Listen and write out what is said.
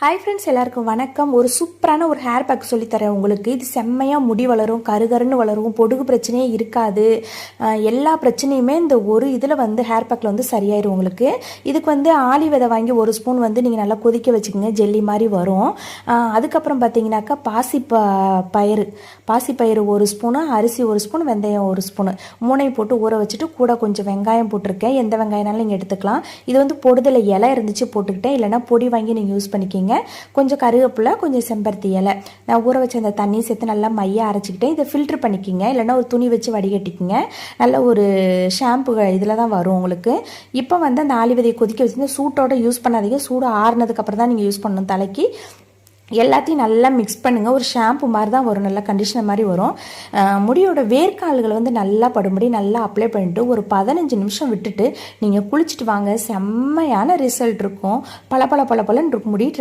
Hi friends, எல்லாருக்கும் வணக்கம். ஒரு சூப்பரான ஒரு ஹேர் பேக் சொல்லித்தரேன் உங்களுக்கு. இது செம்மையாக முடி வளரும், கருகருன்னு வளரும், பொடுகு பிரச்சனையே இருக்காது. எல்லா பிரச்சனையுமே இந்த ஒரு இதில் ஹேர் பேக்கில் சரியாயிடும் உங்களுக்கு. இதுக்கு ஆளி விதை வாங்கி ஒரு ஸ்பூன் நீங்கள் நல்லா கொதிக்க வச்சுக்கோங்க, ஜெல்லி மாதிரி வரும். அதுக்கப்புறம் பார்த்தீங்கன்னாக்கா பாசிப்பயிறு ஒரு ஸ்பூனு, அரிசி ஒரு ஸ்பூன், வெந்தயம் ஒரு ஸ்பூனு, மூணையும் போட்டு ஊற வச்சுட்டு கூட கொஞ்சம் வெங்காயம் போட்டிருக்கேன். எந்த வெங்காயம்னாலும் நீங்கள் எடுத்துக்கலாம். இது பொடுதலை இலை இருந்துச்சு போட்டுக்கிட்டேன், இல்லைனா பொடி வாங்கி நீங்கள் யூஸ் பண்ணிக்கிங்க. கொஞ்சம் கருவேப்பிலை, கொஞ்சம் செம்பருத்தி இலை, நான் ஊற வச்ச அந்த தண்ணி சேர்த்து நல்லா மையாக அரைச்சிக்கிட்டேன். இதை ஃபில்ட்ரு பண்ணிக்கிங்க, இல்லைனா ஒரு துணி வச்சு வடிகட்டிக்கிங்க. நல்ல ஒரு ஷாம்பு இதில் தான் வரும் உங்களுக்கு. இப்போ அந்த ஆளி விதையை கொதிக்க வச்சு சூட்டோட யூஸ் பண்ணாதீங்க. சூடு ஆறுனதுக்கப்புறம் தான் நீங்கள் யூஸ் பண்ணணும் தலைக்கு. எல்லாத்தையும் நல்லா மிக்ஸ் பண்ணுங்கள். ஒரு ஷாம்பு மாதிரி தான் வரும், நல்லா கண்டிஷனர் மாதிரி வரும். முடியோட வேர்க்கால்களை நல்லா படும்படி நல்லா அப்ளை பண்ணிவிட்டு ஒரு 15 நிமிஷம் விட்டுட்டு நீங்கள் குளிச்சுட்டு வாங்க. செம்மையான ரிசல்ட் இருக்கும். பல இருக்கும் முடி.